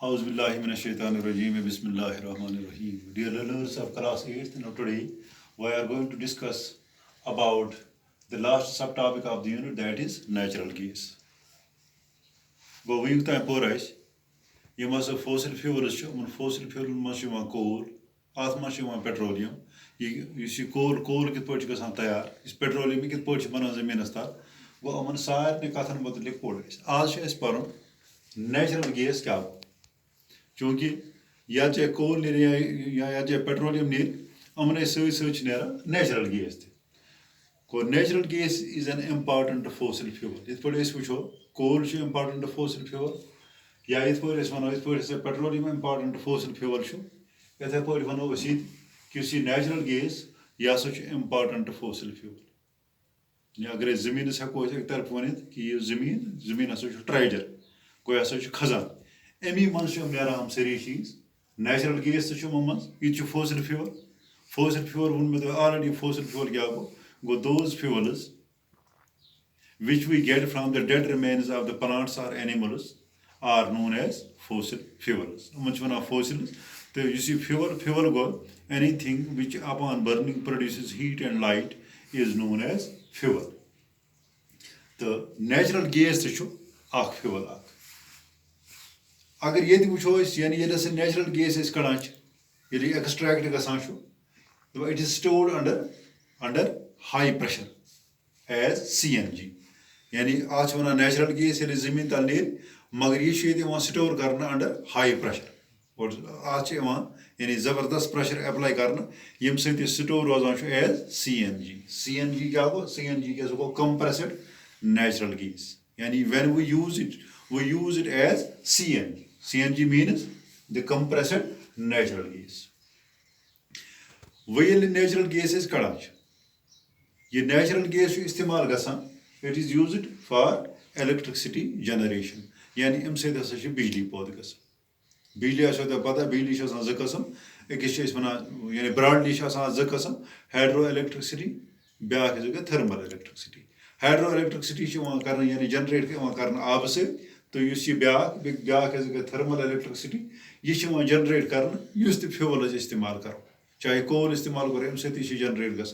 Auzubillahiminash-shaytanir-rajeem. Bismillahir-rahmanir-rahim. Dear learners of class 8th, now today we are going to discuss about the last subtopic of the unit, that is natural gas. Go week time porage. You must have fossil fuels. Fossil fuel must you coal. Earth must you petroleum. You see coal kit purchase tayar. Is petroleum kit purchase banan zameen astar. Go aman saar ne kathan mutalik porage. आज है इस पर natural gas क्या हो, चूँकि या चाहे कोल नीर या चाहे पेट्रोलियम नीर अमन सच नेरा नेचुरल गैस को natural gas is an important fossil fuel इत पे वो कोल इम्पार्टेंट फोसिल फ्यूल या इत पे वो इत पेट्रोलियम इम्पार्टेंट फोसिल फ्यूल इथे पे वो कि नेचुरल गैस यह हसा इम्पार्टेंट फोसिल फ्यूल अगर जमीन हेको एक तरफ वन कि यह जमीन हसा ट्रेजर गो हसा खजान अमी मज नेरान सारी चीज नेचुरल गैस यह फोसिल फ्यूल वो मे ऑलरेडी फोसिल फ्यूल क्या गो those fuels which we get from the dead remains of the plants or animals are known as fossil fuels. Fossils. So, fuel go anything which upon burning produces heat and light is known as fuel. The natural gas is a fuel. अगर ये वो यानी ये natural gas Kadan ये extract ग it is stored under high pressure as CNG यानी आज one natural gas ये जमीन तल नीर मगर यह स्टोर कर अंडर हाई प्रेशर और आज यानी जबरदस्त प्रेशर अप्लाई कर यम स्टोर रोजान एज CNG क्या गो CNG क्या गो कंप्रेस्ड नेचुरल गैस यानी when we use it as CNG means the compressed natural gas. वही natural gas is कड़ान ये natural gas इस्तेमाल गसान it is used for electricity generation यानी अम सद हसा बिजली पौध गसान बिजली आसो तो पता बिजली ज कस्म अकिस वन यानी ब्रॉडली ज कस्म हाइड्रो इलेक्ट्रिसिटी ब्या गो थर्मल इलेक्ट्रिसिटी हाइड्रो इलेक्ट्रिसिटी कर यानी जनरेट कर आब से तो ब्या थर्मल इलेक्ट्रिसिटी यह जनरेट कर फ्यूल इस्तेमाल करो चाहे कोल इस्तेमाल करो अम जनरेट ग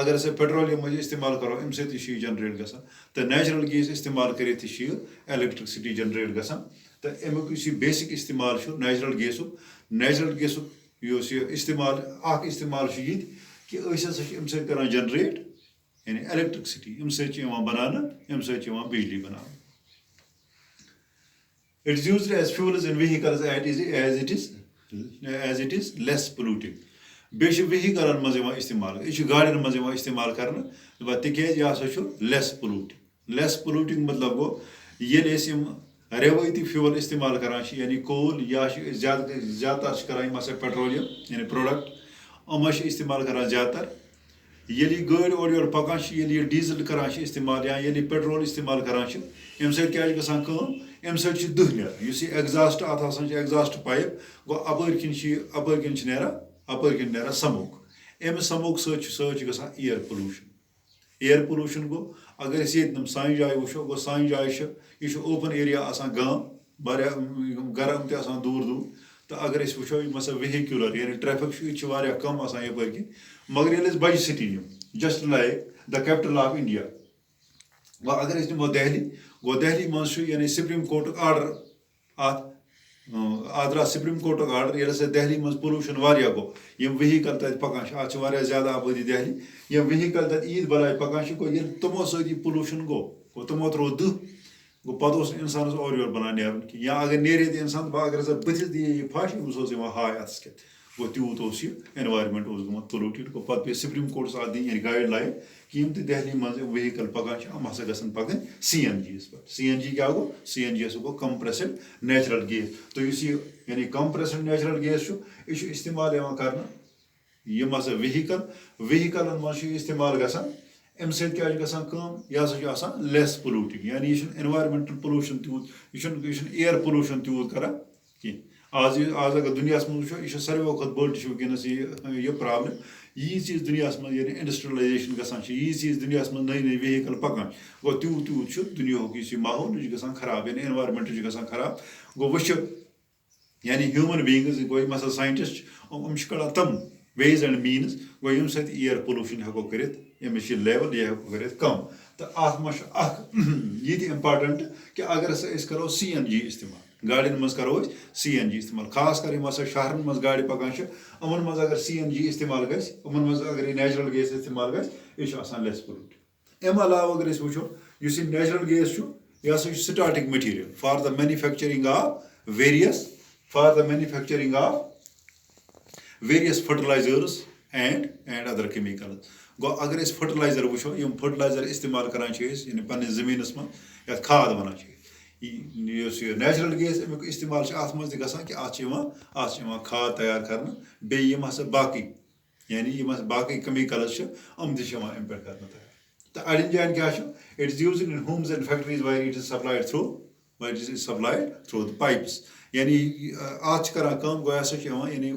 अगर से पेट्रोलियम इस्तेमाल करो अम जनरेट ग तो नेचुरल गैस इस्तेमाल कर इलेक्ट्रिसिटी जनरेट ग तो अमुक बेसिक इस्तेमाल नेचुरल गैसुक इस्तेमाल ये कि अम कर जनरेट यानी इलेक्ट्रिसिटी अम बनाना अम बिजली बनाना. It is used as fuels in vehicles as it is less polluting. बेश vehicle मज इस्तेमाल यह गाड़ियन मज इस्तेमाल कर तिकेज यह हसा less polluting मतलब गो ये रेवती फ्यूल इस्तेमाल करान यानी कोल या ज्यादातर कर पेट्रोलियम यानी प्रोडक्ट अम इस्तेमाल करान ज्यादातर ये गाड़ी और योर पकान ये डीजल करान इस्तेमाल या ये पेट्रोल इस्तेमाल करान अम अम दुह नीर एग्जास्ट अत एग्जास्ट पाइप गो अपर नेरा समोक अम समोक ग एयर पोल्यूशन गो अगर सान जाए वो गो सान जाए यह ओपन एरिया गाम गरम तक दूर तो अगर वो मसा वेहिकुलर यानी ट्रैफिक कम यपर कि मगर ये बज city just like the capital of India वो अगर नमो दिल्ली गो दिल्ली मज यानी सुप्रीम कोर्ट आर्डर आदरा सुप्रीम कोर्ट आर्डर ये दिल्ली मज पोल्यूशन गो यम वेहिकल तक पकान आज ज्यादा आबादी दिल्ली यम वेहिकल तक ईद बलाय पकान गो ये तमो सदी पोल्यूशन गो तमो त्रो दुह गो पे इंसान और योर बना नेरन कि या अगर नेरे इंसान अगर बथिस दिए यह फश अम्स हाय अत गो तूत एनवायरमेंट गोमुत पोल्यूटेड गो पे सुप्रीम कोर्ट आत दिन यानी गाइड लाइन कि यम दिल्ली मज वेहिकल पकान हम हसा गन पकन CNG पे CNG क्या गो CNG गो कंप्रेस्ड नेचुरल गैस तो यानी कंप्रेस्ड नेचुरल गैस यह इस्तेमाल कर यम हसा वेहिकल मज इस्तेमाल गसान अम क्या यह हसा लेस पोल्यूटिंग यानी यह एनवायरमेंटल पोल्यूशन तूत यह एयर पोल्यूशन तूत कर आज अगर दुनिया मज यह सारे खुद बड़ वनस यह प्रॉब्लम यी चीज दुनिया मज इंडस्ट्रियलाइजेशन गसान यी चीज दुनिया मज नई वेहिकल पकान गो तूत दुनिया माहौल गसान खराब यानी एनवायरमेंट गसान खराब गो वो यानी ह्यूमन बींग्स गो मसल साइंटिस्ट कड़ान तम वेज एंड मीन्स गो यम सत एयर पोल्यूशन हेको करित अमिश लेवल यह हेको करित कम तो अत ये इम्पार्टेंट कि अगर करो CNG इस्तेमाल गाड़ियों मज करो CNG इस्तेमाल खास कर शहरन मज गाड़ी पकान अमन मज अगर CNG इस्तेमाल गमन मज अगर नेचुरल गैस इस्तेमाल गह लेस पोल्यूट अम अलाव अगर वो नेचुरल गैस यह starting material for the manufacturing of various fertilizers and other chemicals गो अगर फर्टिलाइजर वो फर्टिलाइजर इस्तेमाल करान यानी पे जमीनस मन या खाद वन नेचुरल गैस अमुक इस्तेमाल अत मज कि अत खाद तैयार कर बेम बाकी यानी बाकी केमिकल्स अम अम पे कर तो अड़न जान क्या it is used in homes and factories where it is supplied through the pipes यानी आज कर गो यानी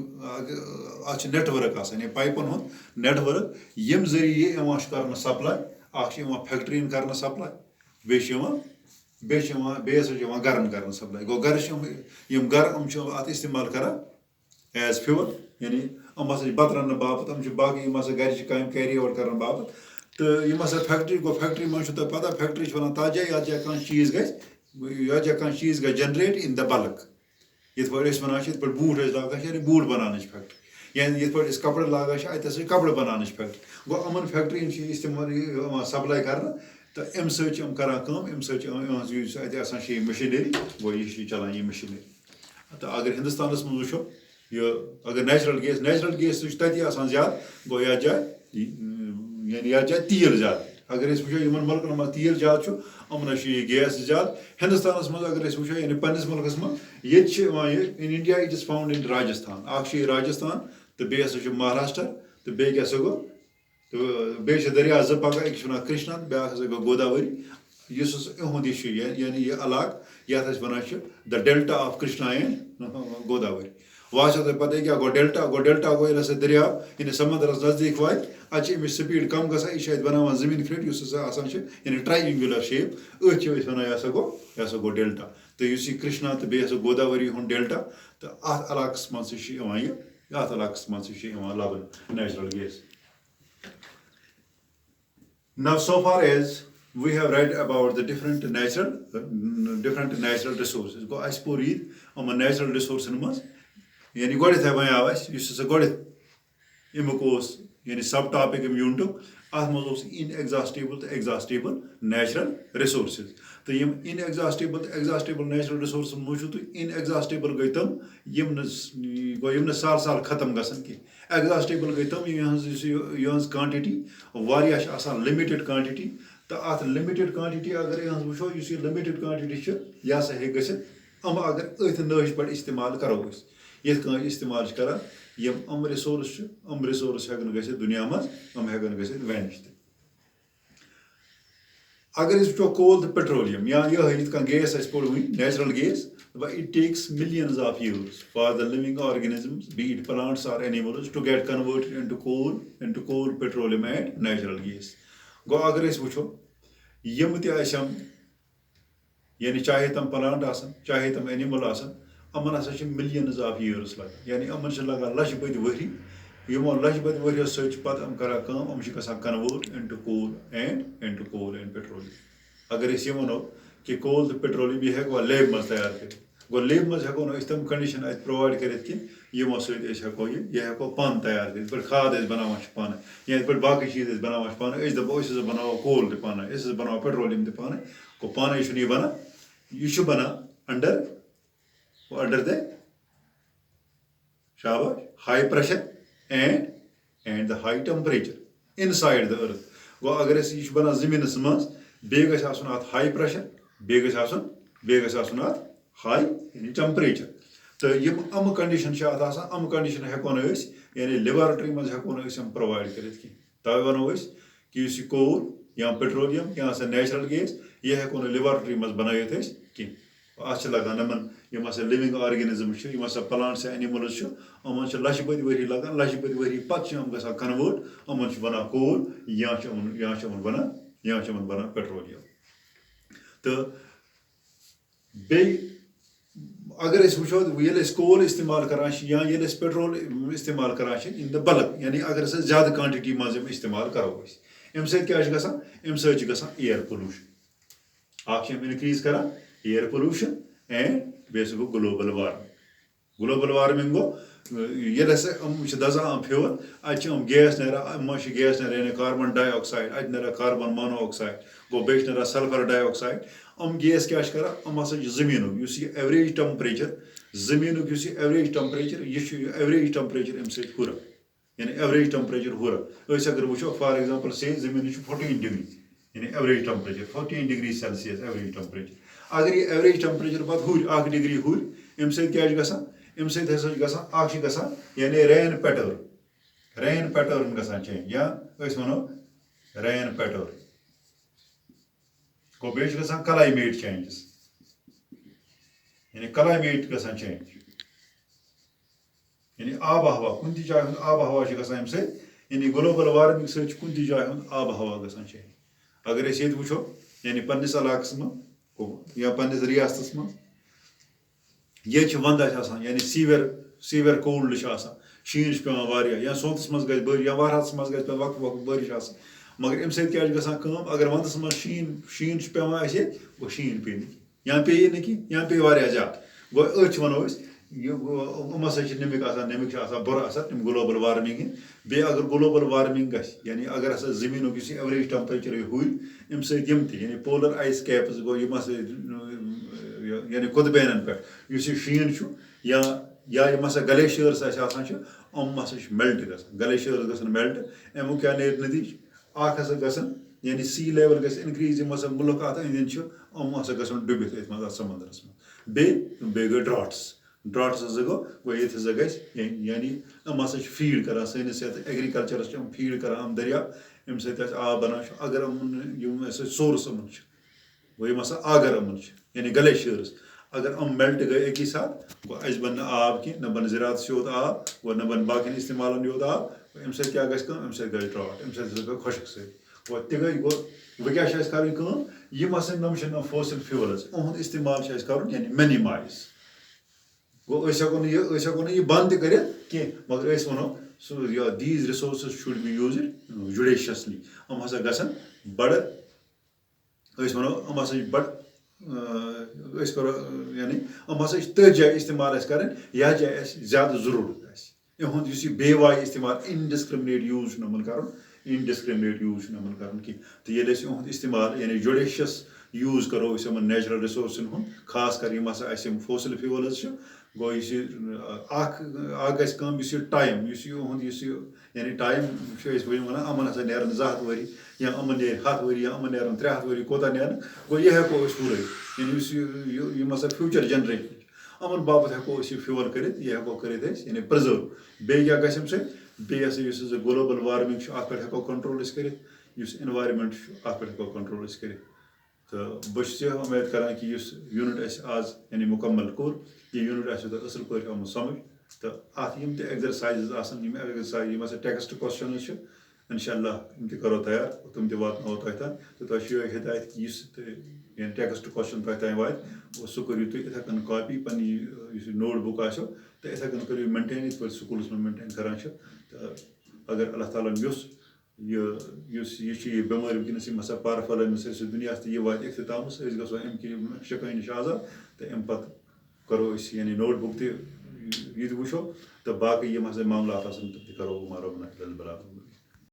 आज नेटवर्क यानी पाइपन हूँ नेटवर्क यम जरिए कर सप्लाई फैक्ट्रीन कर सप्लाई गरन कर सप्लाई गो गर गर इस्तेमाल कर एज फ्यूल यानी बत रन बापत बाकी गर काम कैरी आउट कर बापत तो फैक्ट्री गो फैक्ट्री मज पता फैक्ट्री वन तथ जाए ये कह चीज चीज गई जनरेट इन द बल्क ये वन बूट लागान बूट बनान फैक्ट्री या ये कपड़े लागान अत कपड़े बनान फैक्ट्री गो अमन फैक्ट्री इस्तेमाल सप्लाई कर तो अम सत मशीनरी गो ये चलान ये मशीनरी तो अगर हिंदुस्तान मज वो अगर नेचुरल गैस तथी ज्यादा गो ये जाए यानी यह जाए तेल ज्यादा अगर वो मुल्कन मज तेल ज्यादा अमन गैस ज्यादा हिंदुस्तान मज अगर वो यानी पन्निस मुल्कस मज ये in India it is found in Rajasthan Rajasthan तो बे महाराष्ट्र तो बे क्या गो तो बे दरिया जो पका एक वन कृष्णा ब्या गो गोदावरी इहुंद यानी यह इलाक ये one the delta of Krishna and Godavari वह पता क्या गो डेल्टा गो ये दरिया यानी समुद्रस नजदीक वात अत स्पीड कम ग यह बनान जमीन फ्लट यानी ट्राइंगुलर शेप वन यह गो डेल्टा तो कृष्णा तो बे गोदावरी हूँ डेल्टा तो अत इलाकस मज लबन natural gas Now, so far as we have read about the different natural resources, go as por read natural resources maz yani godet hai vaya avas yus godet imukos yani subtopic unit at maz inexhaustible to exhaustible natural resources तो यम inexhaustible natural resources मौजूद तो inexhaustible गई तम यम साल साल खत्म गसन की exhaustible गई तम यहज क्वांटिटी वारिया आसान limited quantity तो अत limited quantity अगर यहज वो ये limited quantity यह सा हे गसित अगर अथ नश पे इस्तेमाल करो ये इस्तेमाल कर यम रिसोर्स हेकन गसित दुनिया मज हेकन गसित वैनिश अगर वो कोल तो पेट्रोलियम या यह गैस पोड़ natural gas it takes millions of years for the living organisms, be it plants or animals, to get converted into coal, petroleum and natural gas. गो अगर वो यम तम यानी चाहे तम प्लांट आसन चाहे तम एनिमल आसन अमन हसा मिलियंस ऑफ ईयर्स लग यानी अमन लगा लछ बद वरी यमो लछ बद वरियो सम कर convert into coal and petroleum अगर ये वनो कि कोल तो पेट्रोलियम यह हेको लेब मज तैयार कर गो लेब मज हेको तम कंडीशन अत प्रोवाइड कर यमो सको यह हेको पान तैयार कर खाद बनावान पान या बाकी चीज बनावान पान दपो बनावो कोल तो पान बनावो पेट्रोलियम तो पान गो पान यह बना यह बना अंडर द शाबाश high pressure and the high temperature inside the earth गो अगर यह बना जमीनस मज बे गत हाई प्रेशर बे गत हाई यानी टेम्परेचर तो यम कंडीशन अम कंडीशन हेको यानी लेबोरेटरी मज हेको प्रोवाइड कर तवे वनो कि कोल या पेट्रोलियम या नेचुरल गैस यह हेको लेबोरेटरी मज बनाइथ कह अत लगान नमन यम लिविंग ऑर्गेनिजम्स यम प्लांट्स एनिमल्स अमन लछ बद वरी लगान लछ बद वरी पत् ग कन्वर्ट अमन बना कोल या बना पेट्रोलियम तो बे अगर अस वो ये कोल इस्तेमाल करान या ये पेट्रोल इस्तेमाल करान इन द बल्क यानी अगर ज़्यादा क्वांटिटी मज इस्तेमाल करो अम सत एयर पोल्यूशन इनक्रीज करान एयर पोल्यूशन एंड बेस गो ग्लोबल वार्मिंग गो ये दजान फ्यूल अम गैस गैस ना कार्बन डाइऑक्साइड अत ना कार्बन मोनोऑक्साइड गो बे ना सल्फर डाइऑक्साइड गैस क्या करान जमीन एवरेज टेम्परेचर जमीन एवरेज टेम्परेचर यह एवरेज टेम्परेचर अम हुर यानी एवरेज टेम्परेचर हुर अगर वो फॉर एग्जांपल से जमीन 14 डिग्री यानी average temperature 14 degree Celsius average temperature अगर ये एवरेज टेम्परेचर पे हुर 1 डिग्री हुर अम सत यानी रेन पैटर्न गसान चेंज या वनो रेन पैटर्न गो बे क्लाइमेट चेंजेस यानी क्लाइमेट गसान चेंज यानी आब हवा कुन जाय आब हवा गसान यानी ग्लोबल वार्मिंग सत कुन जाय आब हवा गसान चेंज अगर ये वो यानी पन्निस इलाकस मज या पन्निस रियासतस मज ये वंदा यानी सीवियर कोल्ड शीन पेवान वारिया या सोतस मज गई बर या वरहस मज गई वक्त वक्त बारिश मगर अम सत अगर वंदस मज शीन पेवान वो शीन पे या पे या पे वारिया ज्यादा गो अच वनो हम नमिक बुर असर तम ग्लोबल वार्मिंग बे अगर ग्लोबल वार्मिंग यानी अगर जमीन एवरेज टेम्परेचर हुर अम सम यानी पोलर आइस कैप्स गो यानी कुतबैन पे शीन या ग्लेशियर्स मेल्ट ग्लेशियर्स ग मेल्ट अमु क्या नतीज गसन यानी सी लेवल ग इनक्रीज मुल्क अत अंदन डुबित समंदरस मज बे गई ड्राट्स गो ये यानी हम फीड कर सैनिस एग्रीकल्चरस फीड कर दरिया अम सत आब बना अगर सोर्स वो आगर यानी ग्लेशियर्स अगर मेल्ट गए एक ही साथ गो अस बन आब कि न बन ज़रात योत आब गो न बन बाकी इस्तेमाल योत आब अम सत क्या अम सत गई ड्राट अम सत गई खुशक सो गई गो वो क्या कर नम फोसिल फ्यूल्स उहद इस्तेमाल कर यानी मिनिमाइज गो हको यह बंद कर मगर वो these resources should be use judiciously हम गसन बड़ वनो बड़ करो यानी हम तथ जाए इस्तेमाल कर यह जाए ज्यादा जरूरत इहुद बेवाई इस्तेमाल इनडिस्क्रिमिनेट यूज इनडिस्क्रिमिनेट यूज कर तो ये इस्तेमाल यानी जुडिशियस यूज करो नेचुरल रिसोर्सन खास कर फोसिल फ्यूल्स गो टाइम यानी टाइम वन अमन नेरन 2 वरी या अमन ने 7 वरी या अमन नेरन 3 वरी कोता नेरन गो ये हको पूरे यानी फ्यूचर जनरेशन अमन बाबत हको फ्यूल कर यह हको कर यानी प्रिजर्व बे क्या गम से ग्लोबल वार्मिंग पे हको कंट्रोल कर एनवायरमेंट पे हको कंट्रोल कर तो बस उम्मीद करान कि यूनिट आज यानी मुकम्मल कोर यह यूनिट असल पे आमुत समझ तो अत एक्सरसाइज एक्सरसाइज टेक्स्ट क्वेश्चन इंशाल्लाह करो तैयार तुम वातो तक तो तुम हिदायत कि टेक्स्ट क्वेश्चन तक वात सह करो तुम इथे कन copy P note book O तो इथे कन करो मेंटेन इत स्कूल मेंटेन करान तो अगर अल्लाह ताला ये बेमारी वनस पार फैलस दुनिया तो यह वात इख्तिताम गो अम शिकन नश आजाद तो अम पे करो यानी नोट बुक तो वो तो बाकी मामला करो